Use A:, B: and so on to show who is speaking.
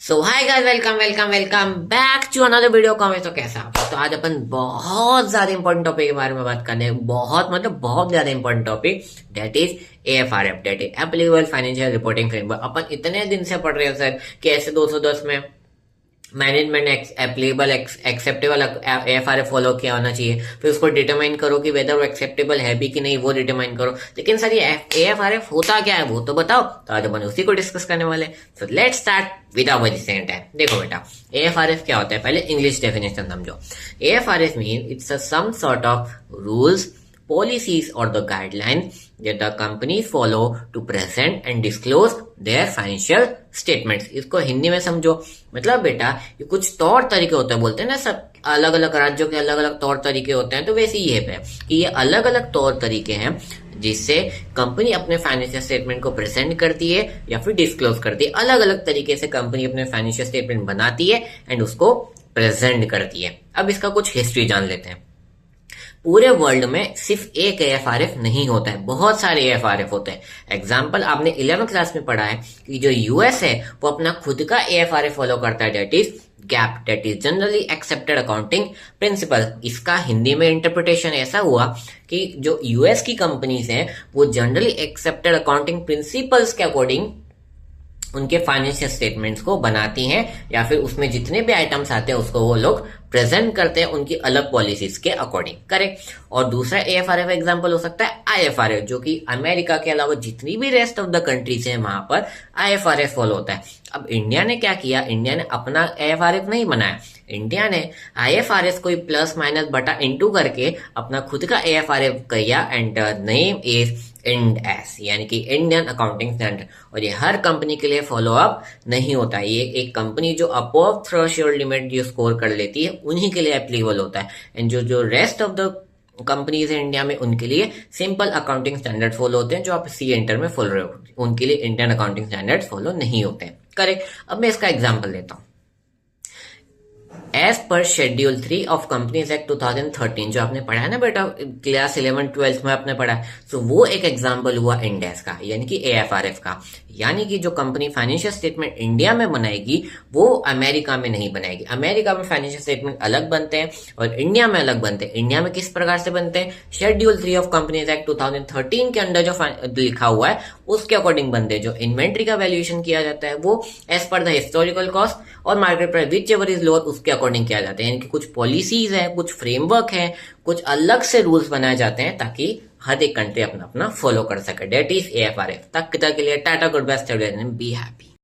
A: So hi guys, welcome welcome welcome back to another video. तो कैसा आप? तो आज अपन बहुत ज्यादा इंपॉर्टेंट टॉपिक के बारे में बात करने बहुत ज्यादा important topic, that is AFRF, that is applicable financial reporting framework. अपन इतने दिन से पढ़ रहे हैं सर कि ऐसे 210 में मैनेजमेंट एप्लीकेबल एक्सेप्टेबल एएफआरएफ फॉलो किया होना चाहिए, फिर उसको डिटरमाइन करो कि वेदर वो एक्सेप्टेबल है भी कि नहीं, वो डिटरमाइन करो। लेकिन सर ये एएफआरएफ होता क्या है वो तो बताओ। तो आज अपन उसी को डिस्कस करने वाले। So let's start without wasting time. देखो बेटा, एएफआरएफ क्या होता है, पहले इंग्लिश डेफिनेशन समझो। AFRF mean it's a some sort of rules, policies or the guidelines that the companies follow to present and disclose their financial statements। इसको हिंदी में समझो, मतलब बेटा ये कुछ तौर तरीके होते हैं, बोलते हैं ना सब अलग अलग राज्यों के अलग अलग तौर तरीके होते हैं, तो वैसे ही ये है कि ये अलग अलग तौर तरीके हैं जिससे कंपनी अपने फाइनेंशियल स्टेटमेंट को प्रेजेंट करती है या फिर डिस्क्लोज करती है। अलग अलग तरीके से कंपनी अपने फाइनेंशियल स्टेटमेंट बनाती है एंड उसको प्रेजेंट करती है। अब इसका कुछ हिस्ट्री जान लेते हैं। पूरे वर्ल्ड में सिर्फ एक एएफआरएफ नहीं होता है, बहुत सारे एएफआरएफ होते हैं। एग्जाम्पल आपने 11th क्लास में पढ़ा है कि जो यूएस है वो अपना खुद का एएफआरएफ फॉलो करता है, that is gap, that is generally accepted accounting principle. इसका हिंदी में इंटरप्रिटेशन ऐसा हुआ कि जो यूएस की कंपनीज हैं वो जनरली एक्सेप्टेड अकाउंटिंग प्रिंसिपल्स के अकॉर्डिंग उनके फाइनेंशियल स्टेटमेंट्स को बनाती हैं, या फिर उसमें जितने भी आइटम्स आते हैं उसको वो लोग प्रेजेंट करते हैं उनकी अलग पॉलिसीज के अकॉर्डिंग। करेक्ट। और दूसरा एएफआरएफ एग्जांपल हो सकता है आईएफआरएफ, जो कि अमेरिका के अलावा जितनी भी रेस्ट ऑफ द कंट्रीज है वहां पर आईएफआरएफ फॉलो होता है। अब इंडिया ने क्या किया, इंडिया ने अपना एएफआरएफ नहीं बनाया, इंडिया ने आईएफआरएस को प्लस माइनस बटा इंटू करके अपना खुद का एएफआरएफ किया and name is end S, यानी कि इंडियन अकाउंटिंग स्टैंडर्ड। और ये हर कंपनी के लिए फॉलो अप नहीं होता है, ये एक कंपनी जो अबव थ्रेशोल्ड लिमिट जो स्कोर कर लेती है उन्हीं के लिए एप्लीकेबल होता है। एंड जो रेस्ट ऑफ द कंपनीज है इंडिया में उनके लिए सिंपल अकाउंटिंग स्टैंडर्ड फॉलो होते हैं, जो आप सी एंटर में फॉलो रहे हो उनके लिए इंडियन अकाउंटिंग स्टैंडर्ड फॉलो नहीं होते हैं। करेक्ट। अब मैं इसका एग्जाम्पल लेता हूँ। As per schedule 3 of companies act 2013, जो आपने पढ़ा है ना बेटा क्लास 11-12 में आपने पढ़ा है, तो वो एक एग्जांपल हुआ इंड एस का, यानी कि एएफआरएफ का। यानी कि जो कंपनी फाइनेंशियल स्टेटमेंट इंडिया में बनाएगी वो अमेरिका में नहीं बनाएगी। अमेरिका में फाइनेंशियल स्टेटमेंट अलग बनते हैं और इंडिया में अलग बनते हैं। इंडिया में किस प्रकार से बनते हैं, शेड्यूल 3 ऑफ कंपनीज एक्ट 2013 के अंदर जो लिखा हुआ है उसके अकॉर्डिंग बनते हैं। जो इन्वेंट्री का वैल्यूएशन किया जाता है वो as per the historical cost और market price which ever is lower उसके अकॉर्डिंग किया जाता है। यानी कि कुछ पॉलिसीज है, कुछ फ्रेमवर्क है, कुछ अलग से रूल्स बनाए जाते हैं ताकि हर एक कंट्री अपना अपना फॉलो कर सके। That is AFRF. तक के लिए tata, good bye, stay be happy.